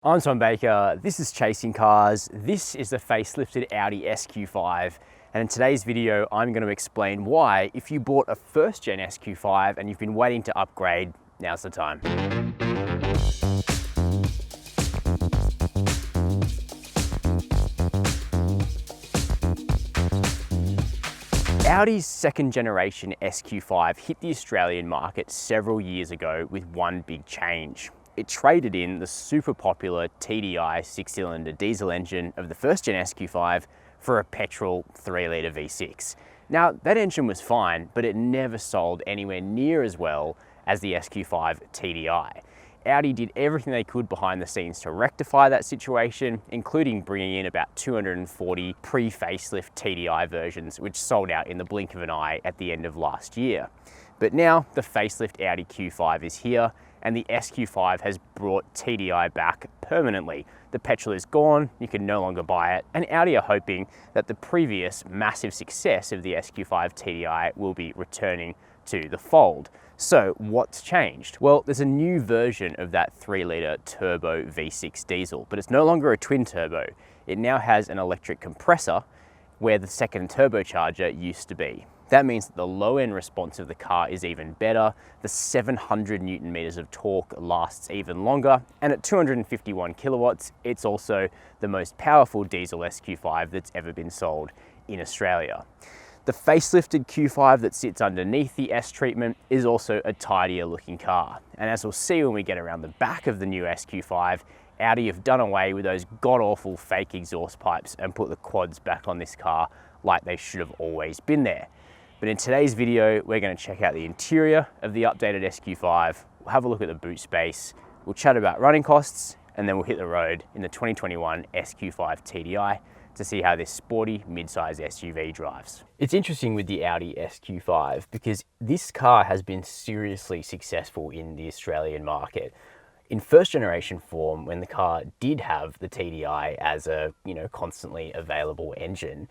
I'm Tom Baker, this is Chasing Cars, this is the facelifted Audi SQ5, and in today's video I'm going to explain why, if you bought a first gen SQ5 and you've been waiting to upgrade, now's the time. Audi's second generation SQ5 hit the Australian market several years ago with one big change. It traded in the super popular TDI 6-cylinder diesel engine of the first gen SQ5 for a petrol 3-litre V6. Now that engine was fine, but it never sold anywhere near as well as the SQ5 TDI. Audi did everything they could behind the scenes to rectify that situation, including bringing in about 240 pre-facelift TDI versions, which sold out in the blink of an eye at the end of last year. But now the facelift Audi Q5 is here, and the SQ5 has brought TDI back permanently. The petrol is gone, you can no longer buy it, and Audi are hoping that the previous massive success of the SQ5 TDI will be returning to the fold. So what's changed? Well, there's a new version of that 3-litre turbo V6 diesel, but it's no longer a twin turbo. It now has an electric compressor where the second turbocharger used to be. That means that the low-end response of the car is even better, the 700 Newton meters of torque lasts even longer, and at 251 kilowatts, it's also the most powerful diesel SQ5 that's ever been sold in Australia. The facelifted Q5 that sits underneath the S treatment is also a tidier looking car. And as we'll see when we get around the back of the new SQ5, Audi have done away with those god-awful fake exhaust pipes and put the quads back on this car like they should have always been there. But in today's video, we're going to check out the interior of the updated SQ5, we'll have a look at the boot space, we'll chat about running costs, and then we'll hit the road in the 2021 SQ5 TDI to see how this sporty mid-size SUV drives. It's interesting with the Audi SQ5 because this car has been seriously successful in the Australian market. In first generation form, when the car did have the TDI as a constantly available engine,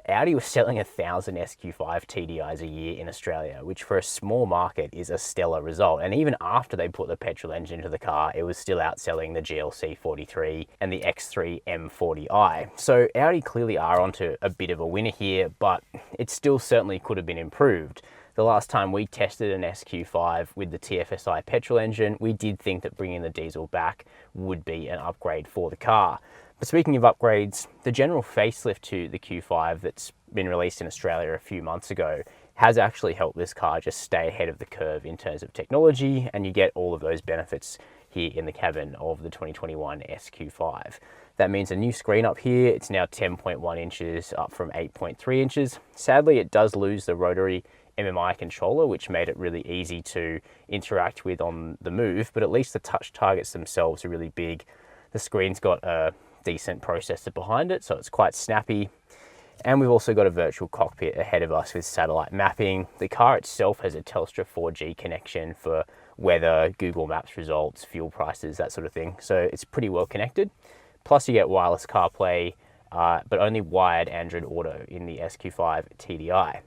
Audi was selling 1,000 SQ5 TDIs a year in Australia, which for a small market is a stellar result. And even after they put the petrol engine into the car, it was still outselling the GLC 43 and the X3 M40i. So Audi clearly are onto a bit of a winner here, but it still certainly could have been improved. The last time we tested an SQ5 with the TFSI petrol engine, we did think that bringing the diesel back would be an upgrade for the car. But speaking of upgrades, the general facelift to the Q5 that's been released in Australia a few months ago has actually helped this car just stay ahead of the curve in terms of technology, and you get all of those benefits here in the cabin of the 2021 SQ5. That means a new screen up here, it's now 10.1 inches up from 8.3 inches. Sadly, it does lose the rotary MMI controller, which made it really easy to interact with on the move, but at least the touch targets themselves are really big. The screen's got a decent processor behind it, so it's quite snappy. And we've also got a virtual cockpit ahead of us with satellite mapping. The car itself has a Telstra 4G connection for weather, Google Maps results, fuel prices, that sort of thing. So it's pretty well connected. Plus you get wireless CarPlay, but only wired Android Auto in the SQ5 TDI.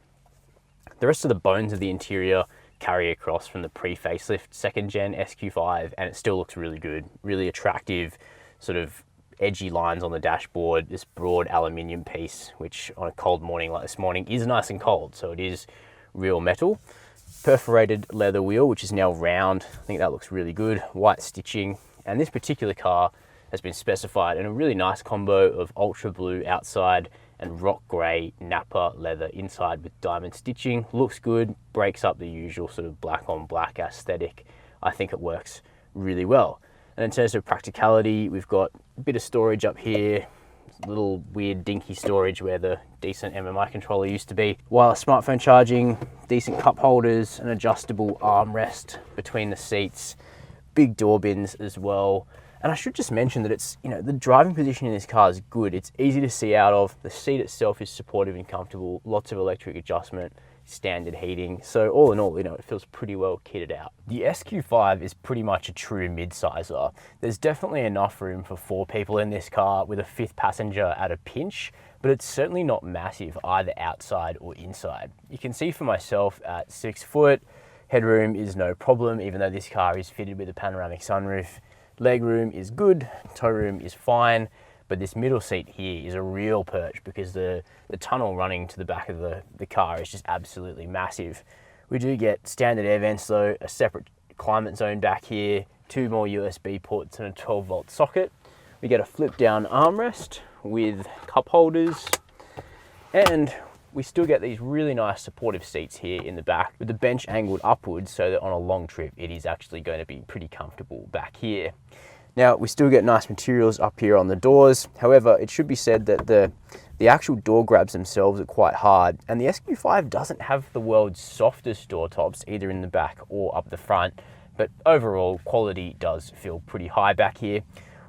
The rest of the bones of the interior carry across from the pre-facelift second gen SQ5, and it still looks really good, really attractive, sort of edgy lines on the dashboard, this broad aluminium piece, which on a cold morning like this morning is nice and cold, so it is real metal. Perforated leather wheel, which is now round. I think that looks really good. White stitching, and this particular car has been specified in a really nice combo of ultra blue outside and rock grey Napa leather inside with diamond stitching. Looks good, breaks up the usual sort of black on black aesthetic. I think it works really well. And in terms of practicality, we've got a bit of storage up here, a little weird dinky storage where the decent MMI controller used to be. Wireless smartphone charging, decent cup holders, an adjustable armrest between the seats, big door bins as well. And I should just mention that it's, the driving position in this car is good. It's easy to see out of. The seat itself is supportive and comfortable, lots of electric adjustment, standard heating. So all in all, it feels pretty well kitted out. The SQ5 is pretty much a true mid-sizer. There's definitely enough room for 4 people in this car with a 5th passenger at a pinch, but it's certainly not massive either outside or inside. You can see for myself at 6 foot, headroom is no problem, even though this car is fitted with a panoramic sunroof. Leg room is good, toe room is fine, but this middle seat here is a real perch because the tunnel running to the back of the car is just absolutely massive. We do get standard air vents though, a separate climate zone back here, 2 more USB ports and a 12-volt socket. We get a flip down armrest with cup holders, and we still get these really nice supportive seats here in the back with the bench angled upwards so that on a long trip it is actually going to be pretty comfortable back here. Now we still get nice materials up here on the doors. However, it should be said that the actual door grabs themselves are quite hard, and the SQ5 doesn't have the world's softest door tops either in the back or up the front, but overall quality does feel pretty high back here.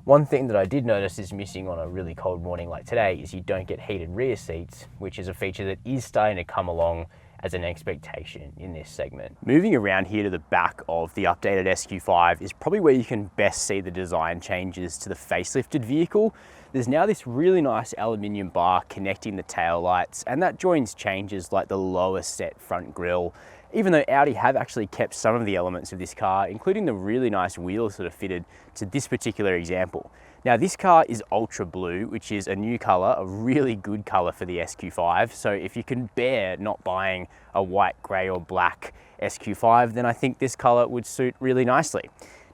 One thing that I did notice is missing on a really cold morning like today is you don't get heated rear seats, which is a feature that is starting to come along as an expectation in this segment. Moving around here to the back of the updated SQ5 is probably where you can best see the design changes to the facelifted vehicle. There's now this really nice aluminium bar connecting the tail lights, and that joins changes like the lower set front grille, even though Audi have actually kept some of the elements of this car, including the really nice wheels that are fitted to this particular example. Now this car is ultra blue, which is a new color, a really good color for the SQ5. So if you can bear not buying a white, gray or black SQ5, then I think this color would suit really nicely.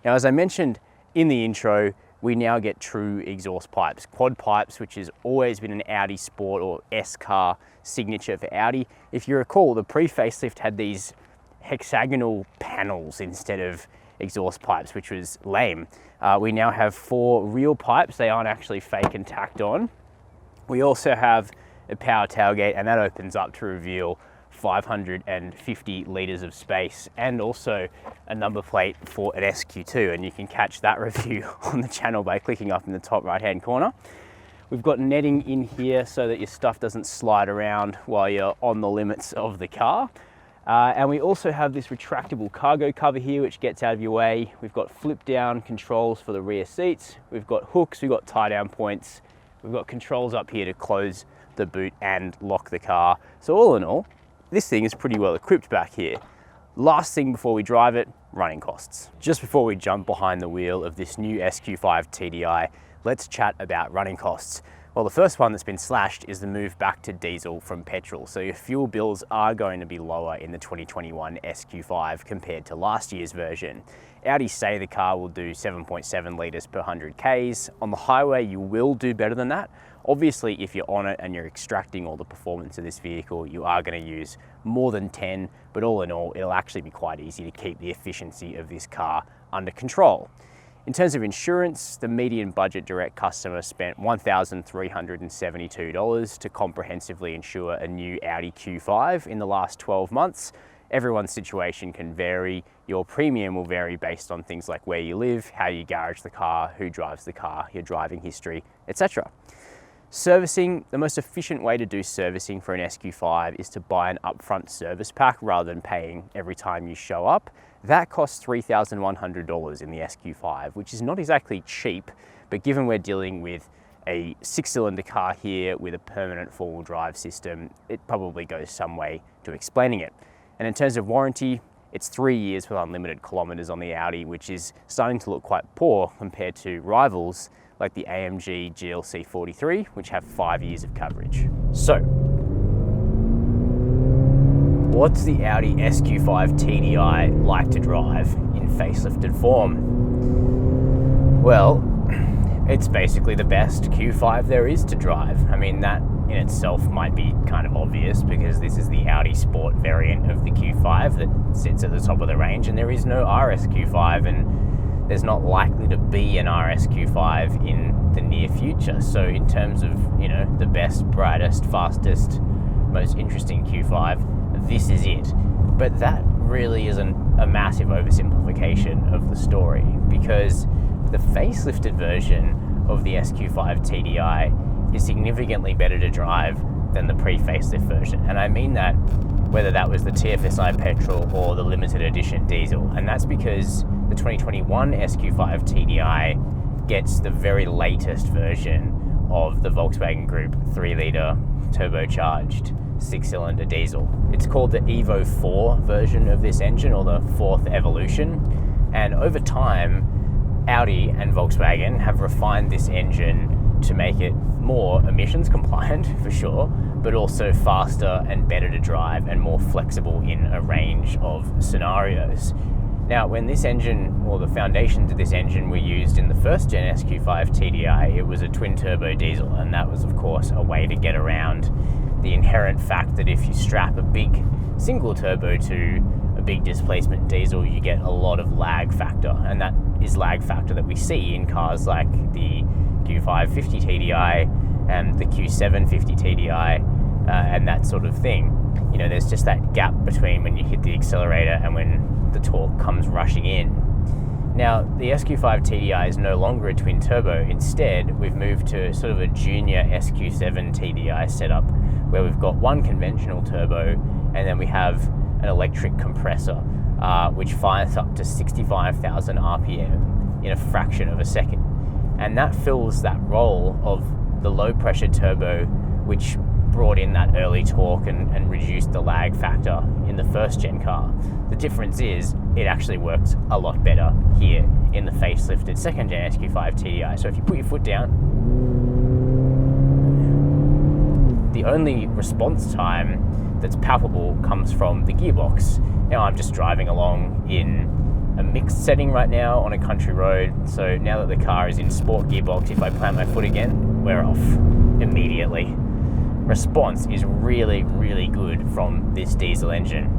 Now, as I mentioned in the intro, we now get true exhaust pipes, quad pipes, which has always been an Audi Sport or S car signature for Audi. If you recall, the pre-facelift had these hexagonal panels instead of exhaust pipes, which was lame. We now have 4 real pipes. They aren't actually fake and tacked on. We also have a power tailgate, and that opens up to reveal 550 litres of space, and also a number plate for an SQ2, and you can catch that review on the channel by clicking up in the top right hand corner. We've got netting in here so that your stuff doesn't slide around while you're on the limits of the car. And we also have this retractable cargo cover here, which gets out of your way. We've got flip down controls for the rear seats. We've got hooks, we've got tie down points. We've got controls up here to close the boot and lock the car. So all in all, this thing is pretty well equipped back here. Last thing before we drive it, running costs. Just before we jump behind the wheel of this new SQ5 TDI, let's chat about running costs. Well, the first one that's been slashed is the move back to diesel from petrol. So your fuel bills are going to be lower in the 2021 SQ5 compared to last year's version. Audi say the car will do 7.7 litres per 100 Ks. On the highway, you will do better than that. Obviously, if you're on it and you're extracting all the performance of this vehicle, you are going to use more than 10, but all in all, it'll actually be quite easy to keep the efficiency of this car under control. In terms of insurance, the median budget direct customer spent $1,372 to comprehensively insure a new Audi Q5 in the last 12 months. Everyone's situation can vary. Your premium will vary based on things like where you live, how you garage the car, who drives the car, your driving history, etc. Servicing, the most efficient way to do servicing for an SQ5 is to buy an upfront service pack rather than paying every time you show up. That costs $3,100 in the SQ5, which is not exactly cheap, but given we're dealing with a 6-cylinder car here with a permanent 4-wheel drive system, it probably goes some way to explaining it. And in terms of warranty, it's 3 years with unlimited kilometers on the Audi, which is starting to look quite poor compared to rivals like the AMG GLC 43, which have 5 years of coverage. So, what's the Audi SQ5 TDI like to drive in facelifted form? Well, it's basically the best Q5 there is to drive. I mean, that in itself might be kind of obvious because this is the Audi Sport variant of the Q5 that sits at the top of the range, and there is no RSQ5, and there's not likely to be an RSQ5 in the near future. So in terms of, the best, brightest, fastest, most interesting Q5, this is it. But that really isn't a massive oversimplification of the story, because the facelifted version of the SQ5 TDI is significantly better to drive than the pre-facelift version. And I mean that whether that was the TFSI petrol or the limited edition diesel. And that's because the 2021 SQ5 TDI gets the very latest version of the Volkswagen Group 3-litre turbocharged 6-cylinder diesel. It's called the Evo 4 version of this engine, or the 4th evolution. And over time, Audi and Volkswagen have refined this engine to make it more emissions compliant for sure, but also faster and better to drive and more flexible in a range of scenarios. Now, when this engine, or the foundations of this engine, were used in the first gen SQ5 TDI, it was a twin turbo diesel, and that was of course a way to get around the inherent fact that if you strap a big single turbo to a big displacement diesel, you get a lot of lag factor, and that is lag factor that we see in cars like the Q5 TDI and the Q7 TDI and that sort of thing. You know, there's just that gap between when you hit the accelerator and when the torque comes rushing in. Now, the SQ5 TDI is no longer a twin turbo. Instead, we've moved to sort of a junior SQ7 TDI setup where we've got one conventional turbo and then we have an electric compressor which fires up to 65,000 RPM in a fraction of a second. And that fills that role of the low pressure turbo, which brought in that early torque and reduced the lag factor in the first gen car. The difference is it actually works a lot better here in the facelifted second gen SQ5 TDI. So if you put your foot down, the only response time that's palpable comes from the gearbox. Now I'm just driving along in a mixed setting right now on a country road, so now that the car is in sport gearbox, if I plant my foot again, we're off immediately. Response is really, really good from this diesel engine.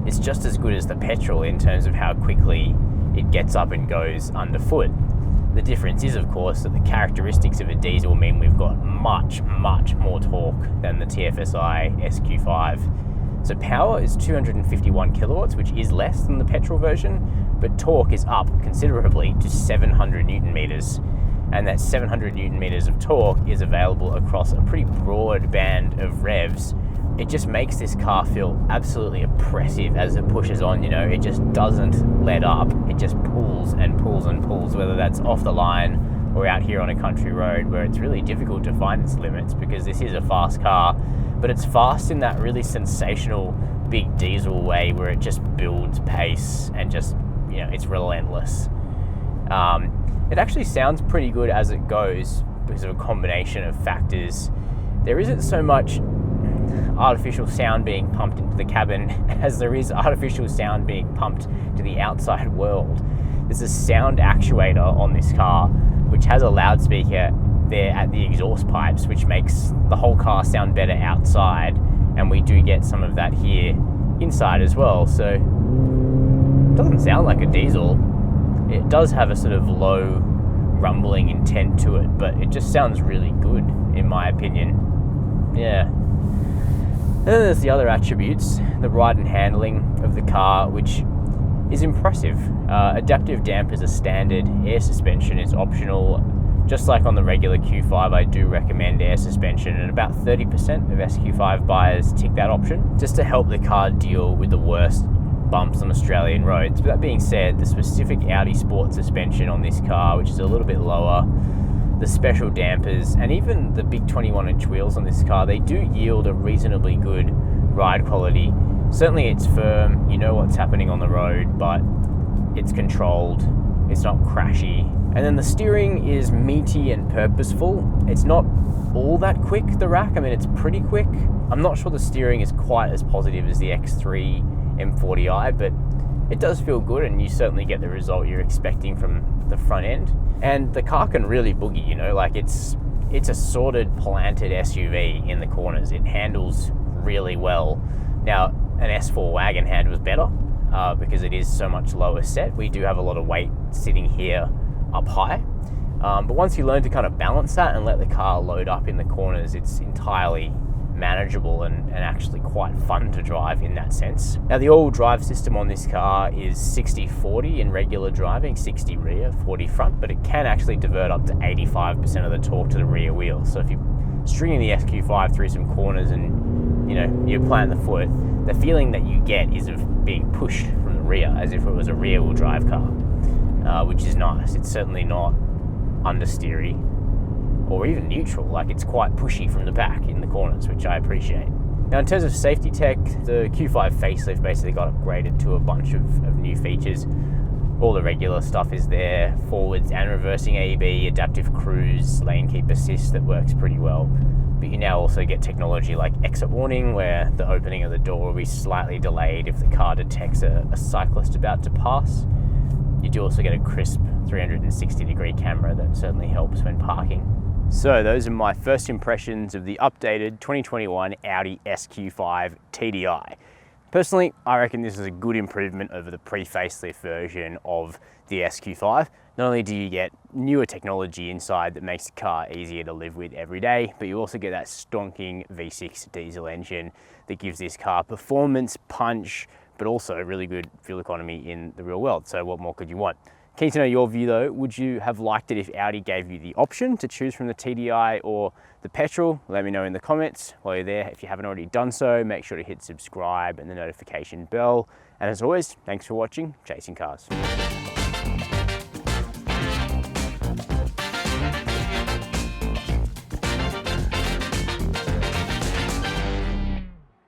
It's just as good as the petrol in terms of how quickly it gets up and goes underfoot. The difference is, of course, that the characteristics of a diesel mean we've got much, much more torque than the TFSI SQ5. So power is 251 kilowatts, which is less than the petrol version, but torque is up considerably to 700 Newton meters. And that 700 Newton meters of torque is available across a pretty broad band of revs. It just makes this car feel absolutely oppressive as it pushes on, you know, it just doesn't let up. It just pulls and pulls and pulls, whether that's off the line or out here on a country road where it's really difficult to find its limits because this is a fast car, but it's fast in that really sensational big diesel way where it just builds pace and just, you know, it's relentless. It actually sounds pretty good as it goes because of a combination of factors. There isn't so much artificial sound being pumped into the cabin as there is artificial sound being pumped to the outside world. There's a sound actuator on this car which has a loudspeaker there at the exhaust pipes, which makes the whole car sound better outside, and we do get some of that here inside as well. So it doesn't sound like a diesel. It does have a sort of low rumbling intent to it, but it just sounds really good in my opinion. Yeah. And then there's the other attributes, the ride and handling of the car, which is impressive. Adaptive dampers are standard, air suspension is optional. Just like on the regular Q5, I do recommend air suspension, and about 30% of SQ5 buyers tick that option just to help the car deal with the worst bumps on Australian roads. But that being said, the specific Audi Sport suspension on this car, which is a little bit lower, the special dampers, and even the big 21-inch wheels on this car, they do yield a reasonably good ride quality. Certainly it's firm, you know what's happening on the road, but it's controlled, it's not crashy. And then the steering is meaty and purposeful. It's not all that quick, the rack. I mean, it's pretty quick. I'm not sure the steering is quite as positive as the X3 M40i, but it does feel good, and you certainly get the result you're expecting from the front end. And the car can really boogie, you know, like it's a sorted, planted SUV in the corners. It handles really well. Now, an S4 wagon handles better because it is so much lower set. We do have a lot of weight sitting here up high. But once you learn to kind of balance that and let the car load up in the corners, it's entirely manageable and actually quite fun to drive in that sense. Now, the all-wheel drive system on this car is 60-40 in regular driving, 60 rear, 40 front, but it can actually divert up to 85% of the torque to the rear wheel. So if you're stringing the SQ5 through some corners and, you know, you plant the foot, the feeling that you get is of being pushed from the rear as if it was a rear-wheel drive car, which is nice. It's certainly not understeery or even neutral, like it's quite pushy from the back in the corners, which I appreciate. Now, in terms of safety tech, the Q5 facelift basically got upgraded to a bunch of new features. All the regular stuff is there, forwards and reversing AEB, adaptive cruise, lane keep assist that works pretty well. But you now also get technology like exit warning, where the opening of the door will be slightly delayed if the car detects a cyclist about to pass. You do also get a crisp 360-degree camera that certainly helps when parking. So those are my first impressions of the updated 2021 Audi SQ5 TDI. Personally, I reckon this is a good improvement over the pre-facelift version of the SQ5. Not only do you get newer technology inside that makes the car easier to live with every day, but you also get that stonking V6 diesel engine that gives this car performance, punch, but also really good fuel economy in the real world. So what more could you want? Keen to know your view though. Would you have liked it if Audi gave you the option to choose from the TDI or the petrol? Let me know in the comments. While you're there, if you haven't already done so, make sure to hit subscribe and the notification bell. And as always, thanks for watching Chasing Cars.